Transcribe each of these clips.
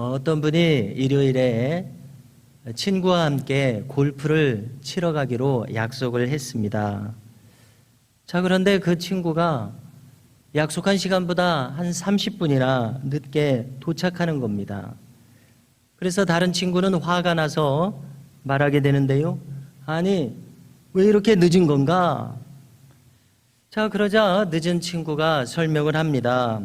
어떤 분이 일요일에 친구와 함께 골프를 치러 가기로 약속을 했습니다. 자, 그런데 그 친구가 약속한 시간보다 한 30분이나 늦게 도착하는 겁니다. 그래서 다른 친구는 화가 나서 말하게 되는데요. 아니, 왜 이렇게 늦은 건가? 자, 그러자 늦은 친구가 설명을 합니다.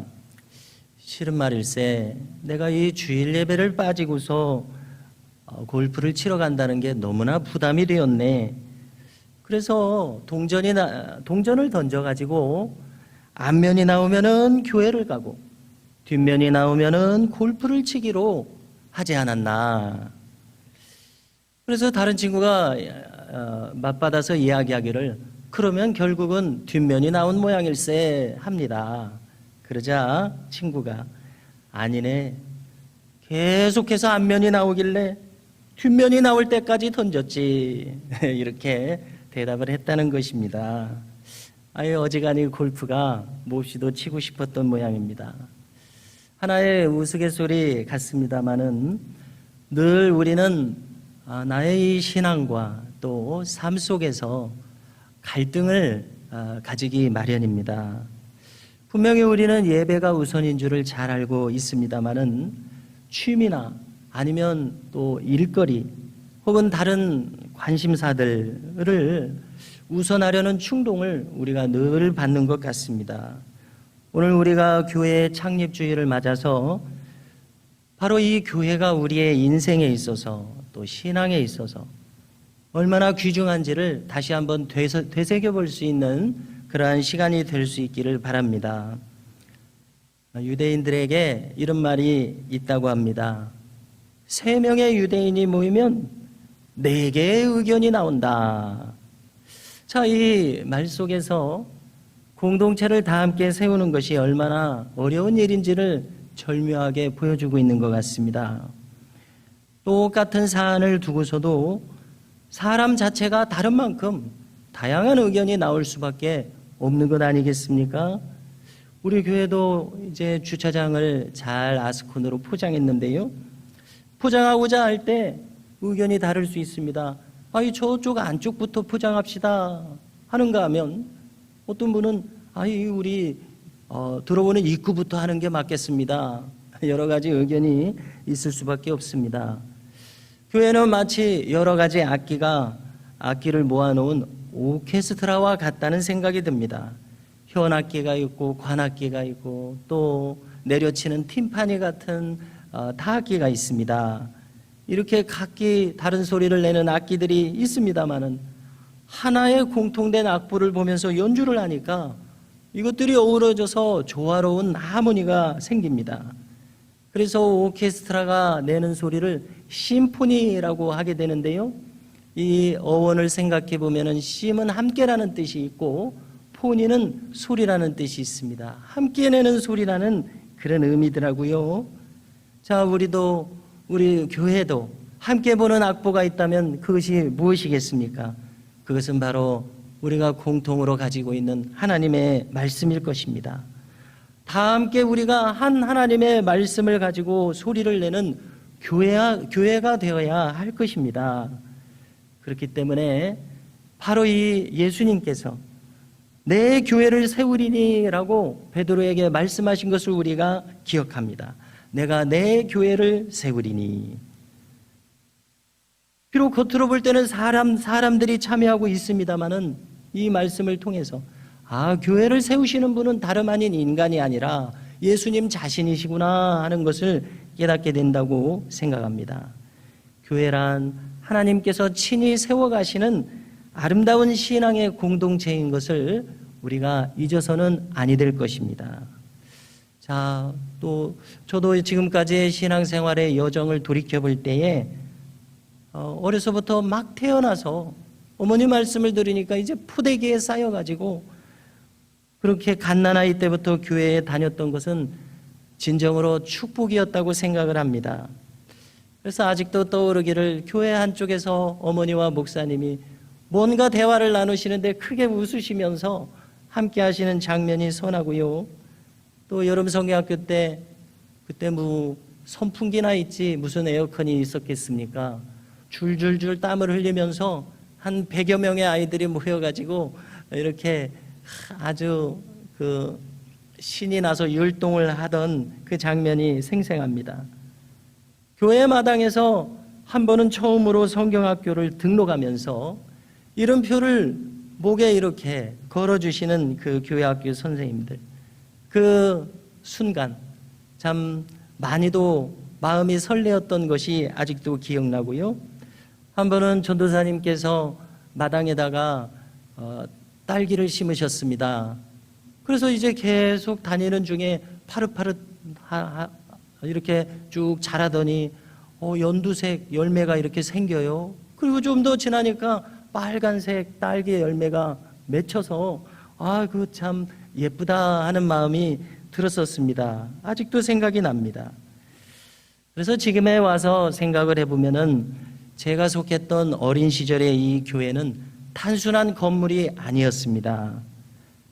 실은 말일세, 내가 이 주일 예배를 빠지고서 골프를 치러 간다는 게 너무나 부담이 되었네. 그래서 동전을 던져가지고 앞면이 나오면은 교회를 가고 뒷면이 나오면은 골프를 치기로 하지 않았나. 그래서 다른 친구가 맞받아서 이야기하기를 그러면 결국은 뒷면이 나온 모양일세 합니다. 그러자 친구가 아니네. 계속해서 앞면이 나오길래 뒷면이 나올 때까지 던졌지. 이렇게 대답을 했다는 것입니다. 어지간히 골프가 몹시도 치고 싶었던 모양입니다. 하나의 우스갯소리 같습니다마는 늘 우리는 나의 이 신앙과 또 삶 속에서 갈등을 가지기 마련입니다. 분명히 우리는 예배가 우선인 줄을 잘 알고 있습니다마는 취미나 아니면 또 일거리 혹은 다른 관심사들을 우선하려는 충동을 우리가 늘 받는 것 같습니다. 오늘 우리가 교회 창립주일을 맞아서 바로 이 교회가 우리의 인생에 있어서 또 신앙에 있어서 얼마나 귀중한지를 다시 한번 되새겨볼 수 있는 그러한 시간이 될 수 있기를 바랍니다. 유대인들에게 이런 말이 있다고 합니다. 3명의 유대인이 모이면 4개의 의견이 나온다. 자, 이 말 속에서 공동체를 다 함께 세우는 것이 얼마나 어려운 일인지를 절묘하게 보여주고 있는 것 같습니다. 똑같은 사안을 두고서도 사람 자체가 다른 만큼 다양한 의견이 나올 수밖에 없는 것 아니겠습니까? 우리 교회도 이제 주차장을 잘 아스콘으로 포장했는데요. 포장하고자 할 때 의견이 다를 수 있습니다. 저쪽 안쪽부터 포장합시다 하는가 하면 어떤 분은 우리 들어오는 입구부터 하는 게 맞겠습니다. 여러 가지 의견이 있을 수밖에 없습니다. 교회는 마치 여러 가지 악기를 모아놓은 오케스트라와 같다는 생각이 듭니다. 현악기가 있고 관악기가 있고 또 내려치는 팀파니 같은 타악기가 있습니다. 이렇게 각기 다른 소리를 내는 악기들이 있습니다마는 하나의 공통된 악보를 보면서 연주를 하니까 이것들이 어우러져서 조화로운 하모니가 생깁니다. 그래서 오케스트라가 내는 소리를 심포니라고 하게 되는데요. 이 어원을 생각해 보면은 심은 함께라는 뜻이 있고 포니는 소리라는 뜻이 있습니다. 함께 내는 소리라는 그런 의미더라고요. 자, 우리 교회도 함께 보는 악보가 있다면 그것이 무엇이겠습니까? 그것은 바로 우리가 공통으로 가지고 있는 하나님의 말씀일 것입니다. 다 함께 우리가 한 하나님의 말씀을 가지고 소리를 내는 교회가 되어야 할 것입니다. 그렇기 때문에 바로 이 예수님께서 내 교회를 세우리니라고 베드로에게 말씀하신 것을 우리가 기억합니다. 내가 내 교회를 세우리니. 비록 겉으로 볼 때는 사람들이 참여하고 있습니다마는 이 말씀을 통해서 교회를 세우시는 분은 다름 아닌 인간이 아니라 예수님 자신이시구나 하는 것을 깨닫게 된다고 생각합니다. 교회란 하나님께서 친히 세워가시는 아름다운 신앙의 공동체인 것을 우리가 잊어서는 아니 될 것입니다. 자, 또 저도 지금까지의 신앙생활의 여정을 돌이켜볼 때에 어려서부터 막 태어나서 어머니 말씀을 들으니까 이제 포대기에 쌓여가지고 그렇게 갓난아이 때부터 교회에 다녔던 것은 진정으로 축복이었다고 생각을 합니다. 그래서 아직도 떠오르기를 교회 한쪽에서 어머니와 목사님이 뭔가 대화를 나누시는데 크게 웃으시면서 함께 하시는 장면이 선하고요. 또 여름 성경학교 때 그때 선풍기나 있지 무슨 에어컨이 있었겠습니까? 줄줄줄 땀을 흘리면서 한 100여 명의 아이들이 모여가지고 이렇게 아주 그 신이 나서 율동을 하던 그 장면이 생생합니다. 교회 마당에서 한 번은 처음으로 성경학교를 등록하면서 이름표를 목에 이렇게 걸어주시는 그 교회학교 선생님들, 그 순간 참 많이도 마음이 설레었던 것이 아직도 기억나고요. 한 번은 전도사님께서 마당에다가 딸기를 심으셨습니다. 그래서 이제 계속 다니는 중에 파릇파릇 이렇게 쭉 자라더니 연두색 열매가 이렇게 생겨요. 그리고 좀 더 지나니까 빨간색 딸기 열매가 맺혀서 그 참 예쁘다 하는 마음이 들었었습니다. 아직도 생각이 납니다. 그래서 지금에 와서 생각을 해보면은 제가 속했던 어린 시절의 이 교회는 단순한 건물이 아니었습니다.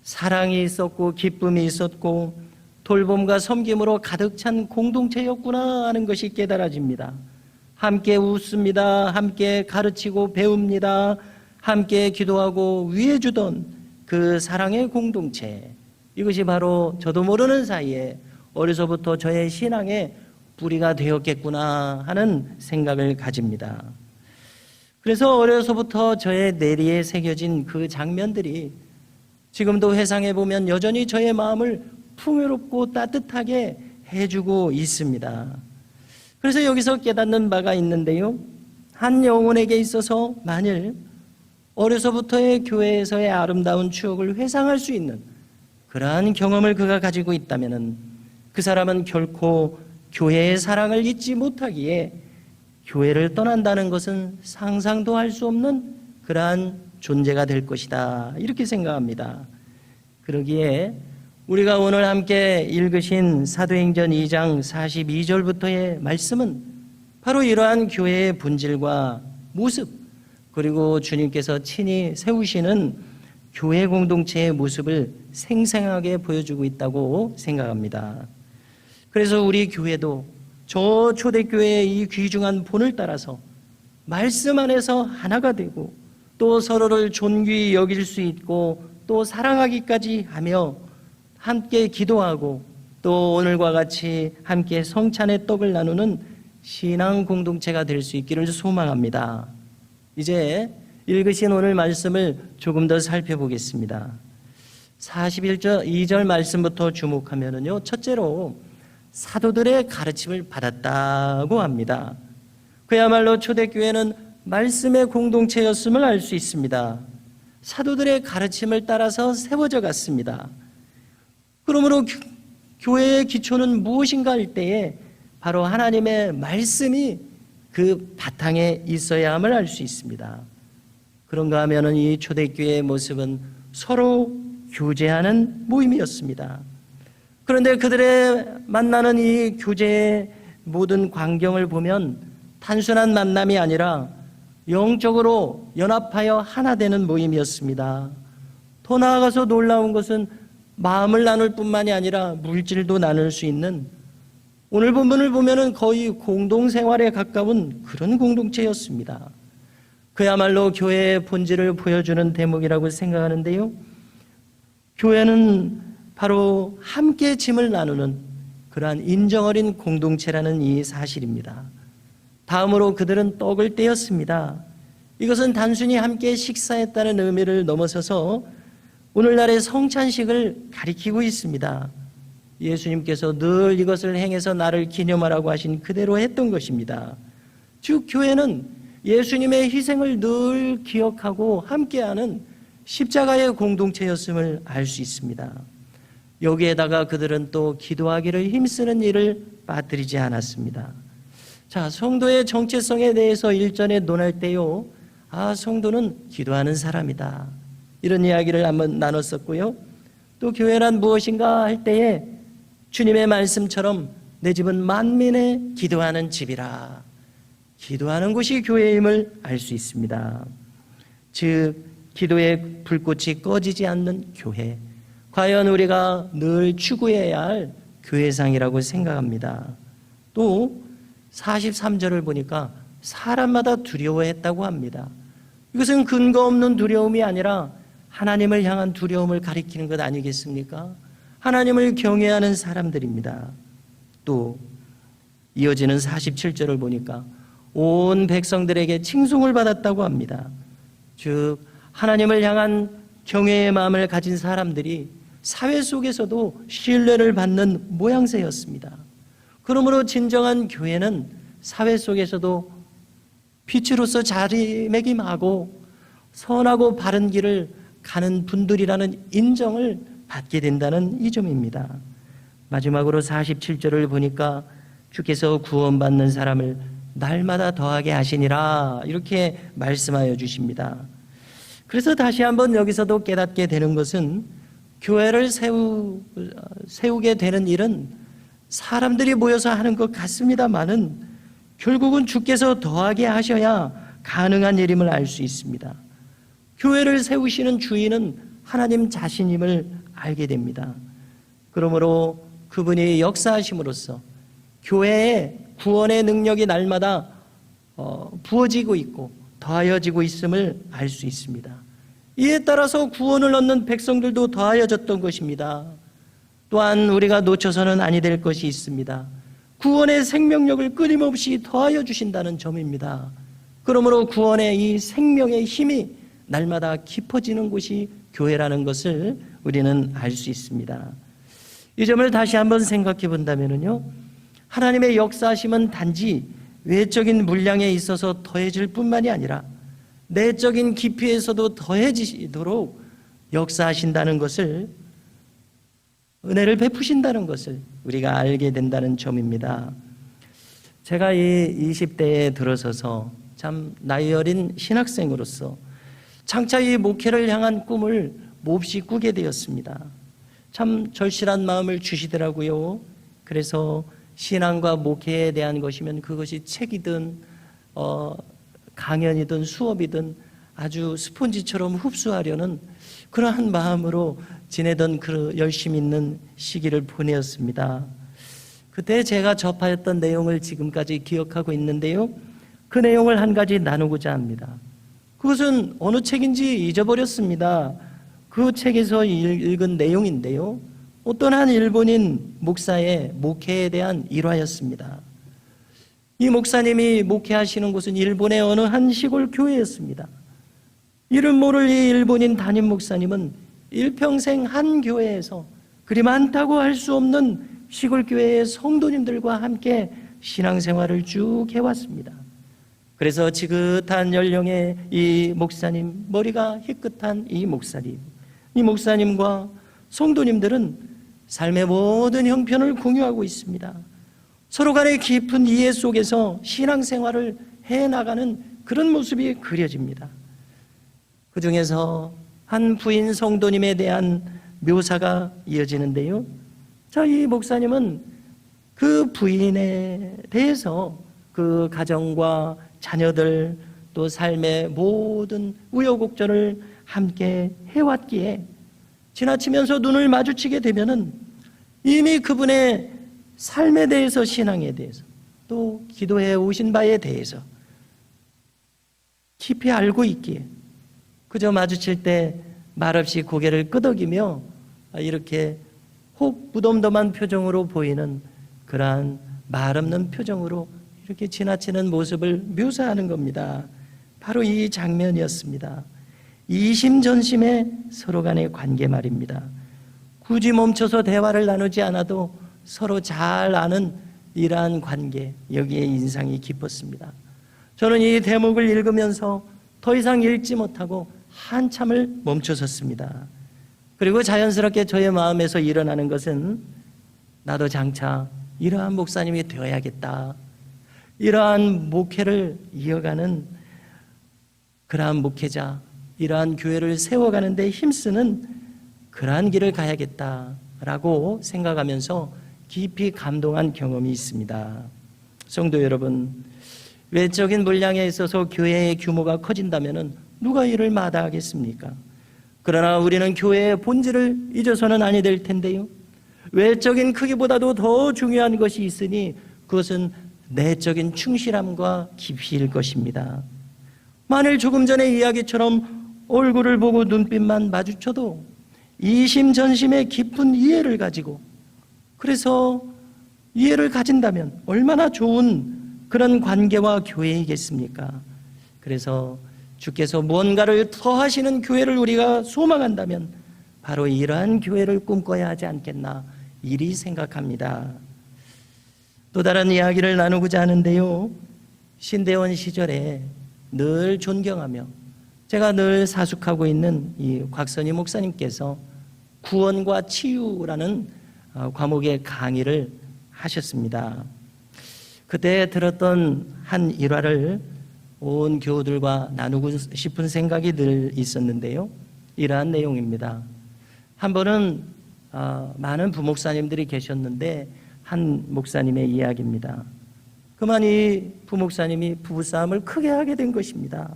사랑이 있었고 기쁨이 있었고 돌봄과 섬김으로 가득 찬 공동체였구나 하는 것이 깨달아집니다. 함께 웃습니다. 함께 가르치고 배웁니다. 함께 기도하고 위해주던 그 사랑의 공동체, 이것이 바로 저도 모르는 사이에 어려서부터 저의 신앙의 뿌리가 되었겠구나 하는 생각을 가집니다. 그래서 어려서부터 저의 내리에 새겨진 그 장면들이 지금도 회상해 보면 여전히 저의 마음을 풍요롭고 따뜻하게 해주고 있습니다. 그래서 여기서 깨닫는 바가 있는데요, 한 영혼에게 있어서 만일 어려서부터의 교회에서의 아름다운 추억을 회상할 수 있는 그러한 경험을 그가 가지고 있다면 그 사람은 결코 교회의 사랑을 잊지 못하기에 교회를 떠난다는 것은 상상도 할 수 없는 그러한 존재가 될 것이다, 이렇게 생각합니다. 그러기에 우리가 오늘 함께 읽으신 사도행전 2장 42절부터의 말씀은 바로 이러한 교회의 본질과 모습, 그리고 주님께서 친히 세우시는 교회 공동체의 모습을 생생하게 보여주고 있다고 생각합니다. 그래서 우리 교회도 저 초대교회의 이 귀중한 본을 따라서 말씀 안에서 하나가 되고 또 서로를 존귀히 여길 수 있고 또 사랑하기까지 하며 함께 기도하고 또 오늘과 같이 함께 성찬의 떡을 나누는 신앙 공동체가 될 수 있기를 소망합니다. 이제 읽으신 오늘 말씀을 조금 더 살펴보겠습니다. 41절 2절 말씀부터 주목하면요, 첫째로 사도들의 가르침을 받았다고 합니다. 그야말로 초대교회는 말씀의 공동체였음을 알 수 있습니다. 사도들의 가르침을 따라서 세워져 갔습니다. 그러므로 교회의 기초는 무엇인가 할 때에 바로 하나님의 말씀이 그 바탕에 있어야 함을 알 수 있습니다. 그런가 하면은 이 초대교회의 모습은 서로 교제하는 모임이었습니다. 그런데 그들의 만나는 이 교제의 모든 광경을 보면 단순한 만남이 아니라 영적으로 연합하여 하나 되는 모임이었습니다. 더 나아가서 놀라운 것은 마음을 나눌 뿐만이 아니라 물질도 나눌 수 있는, 오늘 본문을 보면은 거의 공동생활에 가까운 그런 공동체였습니다. 그야말로 교회의 본질을 보여주는 대목이라고 생각하는데요, 교회는 바로 함께 짐을 나누는 그러한 인정 어린 공동체라는 이 사실입니다. 다음으로 그들은 떡을 떼었습니다. 이것은 단순히 함께 식사했다는 의미를 넘어서서 오늘날의 성찬식을 가리키고 있습니다. 예수님께서 늘 이것을 행해서 나를 기념하라고 하신 그대로 했던 것입니다. 즉 교회는 예수님의 희생을 늘 기억하고 함께하는 십자가의 공동체였음을 알 수 있습니다. 여기에다가 그들은 또 기도하기를 힘쓰는 일을 빠뜨리지 않았습니다. 자, 성도의 정체성에 대해서 일전에 논할 때요, 성도는 기도하는 사람이다, 이런 이야기를 한번 나눴었고요. 또 교회란 무엇인가 할 때에 주님의 말씀처럼 내 집은 만민의 기도하는 집이라, 기도하는 곳이 교회임을 알 수 있습니다. 즉 기도의 불꽃이 꺼지지 않는 교회, 과연 우리가 늘 추구해야 할 교회상이라고 생각합니다. 또 43절을 보니까 사람마다 두려워했다고 합니다. 이것은 근거 없는 두려움이 아니라 하나님을 향한 두려움을 가리키는 것 아니겠습니까? 하나님을 경외하는 사람들입니다. 또 이어지는 47절을 보니까 온 백성들에게 칭송을 받았다고 합니다. 즉 하나님을 향한 경외의 마음을 가진 사람들이 사회 속에서도 신뢰를 받는 모양새였습니다. 그러므로 진정한 교회는 사회 속에서도 빛으로서 자리매김하고 선하고 바른 길을 가는 분들이라는 인정을 받게 된다는 이 점입니다. 마지막으로 47절을 보니까 주께서 구원받는 사람을 날마다 더하게 하시니라 이렇게 말씀하여 주십니다. 그래서 다시 한번 여기서도 깨닫게 되는 것은 교회를 세우게 되는 일은 사람들이 모여서 하는 것 같습니다만은 결국은 주께서 더하게 하셔야 가능한 일임을 알 수 있습니다. 교회를 세우시는 주인은 하나님 자신임을 알게 됩니다. 그러므로 그분이 역사하심으로써 교회의 구원의 능력이 날마다 부어지고 있고 더하여지고 있음을 알 수 있습니다. 이에 따라서 구원을 얻는 백성들도 더하여졌던 것입니다. 또한 우리가 놓쳐서는 아니 될 것이 있습니다. 구원의 생명력을 끊임없이 더하여 주신다는 점입니다. 그러므로 구원의 이 생명의 힘이 날마다 깊어지는 곳이 교회라는 것을 우리는 알 수 있습니다. 이 점을 다시 한번 생각해 본다면요, 하나님의 역사하심은 단지 외적인 물량에 있어서 더해질 뿐만이 아니라 내적인 깊이에서도 더해지도록 역사하신다는 것을, 은혜를 베푸신다는 것을 우리가 알게 된다는 점입니다. 제가 이 20대에 들어서서 참 나이 어린 신학생으로서 장차 이 목회를 향한 꿈을 몹시 꾸게 되었습니다. 참 절실한 마음을 주시더라고요. 그래서 신앙과 목회에 대한 것이면 그것이 책이든 강연이든 수업이든 아주 스폰지처럼 흡수하려는 그러한 마음으로 지내던 그 열심 있는 시기를 보내었습니다. 그때 제가 접하였던 내용을 지금까지 기억하고 있는데요, 그 내용을 한 가지 나누고자 합니다. 그것은 어느 책인지 잊어버렸습니다. 그 책에서 읽은 내용인데요, 어떤 한 일본인 목사의 목회에 대한 일화였습니다. 이 목사님이 목회하시는 곳은 일본의 어느 한 시골 교회였습니다. 이름 모를 이 일본인 담임 목사님은 일평생 한 교회에서 그리 많다고 할 수 없는 시골 교회의 성도님들과 함께 신앙생활을 쭉 해왔습니다. 그래서 지긋한 연령의 이 목사님, 머리가 희끗한 이 목사님과 성도님들은 삶의 모든 형편을 공유하고 있습니다. 서로 간의 깊은 이해 속에서 신앙생활을 해나가는 그런 모습이 그려집니다. 그 중에서 한 부인 성도님에 대한 묘사가 이어지는데요, 이 목사님은 그 부인에 대해서 그 가정과 자녀들 또 삶의 모든 우여곡절을 함께 해왔기에 지나치면서 눈을 마주치게 되면은 이미 그분의 삶에 대해서, 신앙에 대해서, 또 기도해 오신 바에 대해서 깊이 알고 있기에 그저 마주칠 때 말없이 고개를 끄덕이며 이렇게 혹 무덤덤한 표정으로 보이는 그러한 말없는 표정으로 이렇게 지나치는 모습을 묘사하는 겁니다. 바로 이 장면이었습니다. 이심전심의 서로 간의 관계 말입니다. 굳이 멈춰서 대화를 나누지 않아도 서로 잘 아는 이러한 관계, 여기에 인상이 깊었습니다. 저는 이 대목을 읽으면서 더 이상 읽지 못하고 한참을 멈춰섰습니다. 그리고 자연스럽게 저의 마음에서 일어나는 것은 나도 장차 이러한 목사님이 되어야겠다, 이러한 목회를 이어가는 그러한 목회자, 이러한 교회를 세워가는 데 힘쓰는 그러한 길을 가야겠다라고 생각하면서 깊이 감동한 경험이 있습니다. 성도 여러분, 외적인 물량에 있어서 교회의 규모가 커진다면 누가 이를 마다하겠습니까? 그러나 우리는 교회의 본질을 잊어서는 아니 될 텐데요, 외적인 크기보다도 더 중요한 것이 있으니 그것은 내적인 충실함과 깊이일 것입니다. 만일 조금 전의 이야기처럼 얼굴을 보고 눈빛만 마주쳐도 이심전심의 깊은 이해를 가지고, 그래서 이해를 가진다면 얼마나 좋은 그런 관계와 교회이겠습니까? 그래서 주께서 무언가를 더 하시는 교회를 우리가 소망한다면 바로 이러한 교회를 꿈꿔야 하지 않겠나 이리 생각합니다. 또 다른 이야기를 나누고자 하는데요, 신대원 시절에 늘 존경하며 제가 늘 사숙하고 있는 이 곽선희 목사님께서 구원과 치유라는 과목의 강의를 하셨습니다. 그때 들었던 한 일화를 온 교우들과 나누고 싶은 생각이 늘 있었는데요, 이러한 내용입니다. 한 번은 많은 부목사님들이 계셨는데 한 목사님의 이야기입니다. 그만 이 부목사님이 부부싸움을 크게 하게 된 것입니다.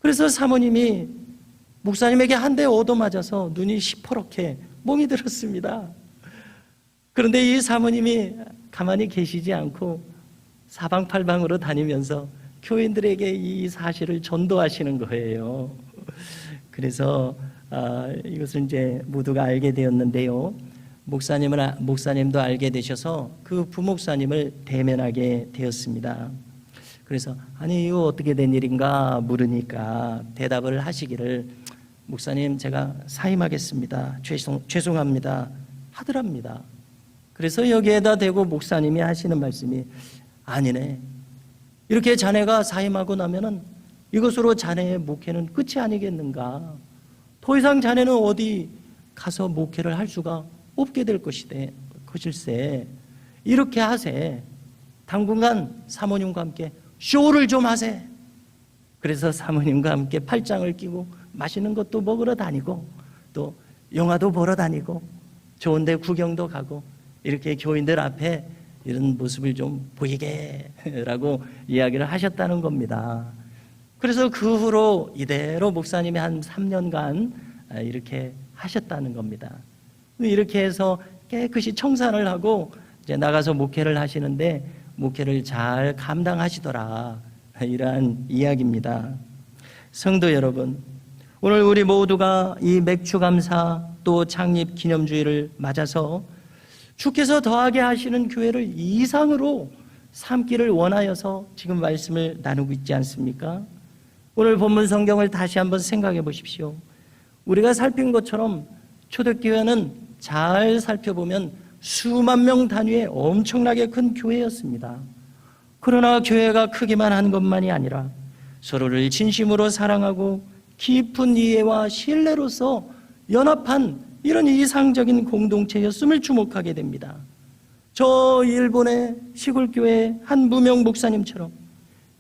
그래서 사모님이 목사님에게 한 대 얻어맞아서 눈이 시퍼렇게 멍이 들었습니다. 그런데 이 사모님이 가만히 계시지 않고 사방팔방으로 다니면서 교인들에게 이 사실을 전도하시는 거예요. 그래서 이것을 이제 모두가 알게 되었는데요, 목사님도 알게 되셔서 그 부목사님을 대면하게 되었습니다. 그래서 아니 이거 어떻게 된 일인가 물으니까 대답을 하시기를, 목사님 제가 사임하겠습니다, 죄송합니다 하더랍니다. 그래서 여기에다 대고 목사님이 하시는 말씀이, 아니네, 이렇게 자네가 사임하고 나면은 이것으로 자네의 목회는 끝이 아니겠는가, 더 이상 자네는 어디 가서 목회를 할 수가 없게 될 것일세, 이렇게 하세, 당분간 사모님과 함께 쇼를 좀 하세. 그래서 사모님과 함께 팔짱을 끼고 맛있는 것도 먹으러 다니고 또 영화도 보러 다니고 좋은 데 구경도 가고 이렇게 교인들 앞에 이런 모습을 좀 보이게 라고 이야기를 하셨다는 겁니다. 그래서 그 후로 이대로 목사님이 한 3년간 이렇게 하셨다는 겁니다. 이렇게 해서 깨끗이 청산을 하고 이제 나가서 목회를 하시는데 목회를 잘 감당하시더라, 이러한 이야기입니다. 성도 여러분, 오늘 우리 모두가 이 맥주감사 또 창립 기념주일을 맞아서 주께서 더하게 하시는 교회를 이상으로 삼기를 원하여서 지금 말씀을 나누고 있지 않습니까? 오늘 본문 성경을 다시 한번 생각해 보십시오. 우리가 살핀 것처럼 초대교회는 잘 살펴보면 수만 명 단위의 엄청나게 큰 교회였습니다. 그러나 교회가 크기만 한 것만이 아니라 서로를 진심으로 사랑하고 깊은 이해와 신뢰로서 연합한 이런 이상적인 공동체였음을 주목하게 됩니다. 저 일본의 시골교회 한 무명 목사님처럼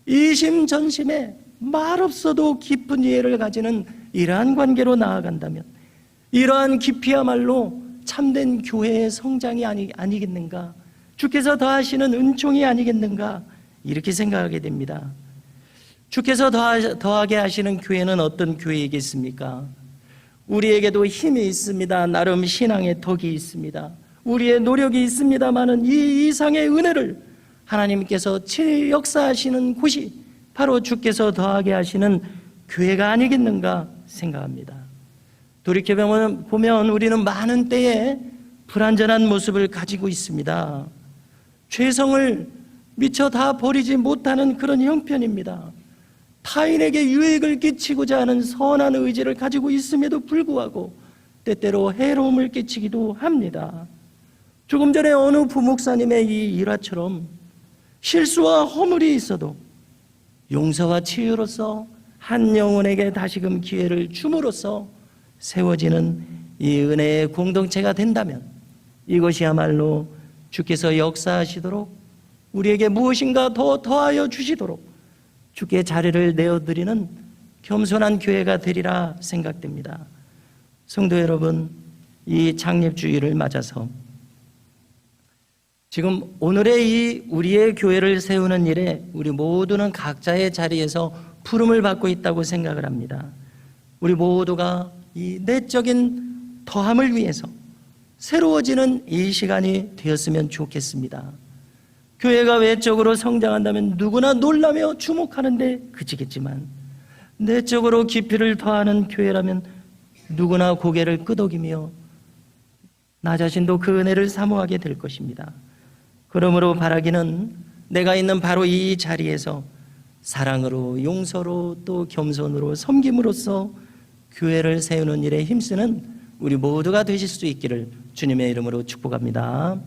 이심전심에 말없어도 깊은 이해를 가지는 이러한 관계로 나아간다면 이러한 깊이야말로 참된 교회의 성장이 아니겠는가, 주께서 더하시는 은총이 아니겠는가, 이렇게 생각하게 됩니다. 주께서 더하게 하시는 교회는 어떤 교회이겠습니까? 우리에게도 힘이 있습니다. 나름 신앙의 덕이 있습니다. 우리의 노력이 있습니다마는 이 이상의 은혜를 하나님께서 역사하시는 곳이 바로 주께서 더하게 하시는 교회가 아니겠는가 생각합니다. 돌이켜보면 우리는 많은 때에 불완전한 모습을 가지고 있습니다. 죄성을 미처 다 버리지 못하는 그런 형편입니다. 타인에게 유익을 끼치고자 하는 선한 의지를 가지고 있음에도 불구하고 때때로 해로움을 끼치기도 합니다. 조금 전에 어느 부목사님의 이 일화처럼 실수와 허물이 있어도 용서와 치유로서 한 영혼에게 다시금 기회를 줌으로써 세워지는 이 은혜의 공동체가 된다면 이것이야말로 주께서 역사하시도록 우리에게 무엇인가 더 더하여 주시도록 주께 자리를 내어드리는 겸손한 교회가 되리라 생각됩니다. 성도 여러분, 이 창립주의를 맞아서 지금 오늘의 이 우리의 교회를 세우는 일에 우리 모두는 각자의 자리에서 부름을 받고 있다고 생각을 합니다. 우리 모두가 이 내적인 더함을 위해서 새로워지는 이 시간이 되었으면 좋겠습니다. 교회가 외적으로 성장한다면 누구나 놀라며 주목하는데 그치겠지만 내적으로 깊이를 더하는 교회라면 누구나 고개를 끄덕이며 나 자신도 그 은혜를 사모하게 될 것입니다. 그러므로 바라기는 내가 있는 바로 이 자리에서 사랑으로, 용서로, 또 겸손으로, 섬김으로써 교회를 세우는 일에 힘쓰는 우리 모두가 되실 수 있기를 주님의 이름으로 축복합니다.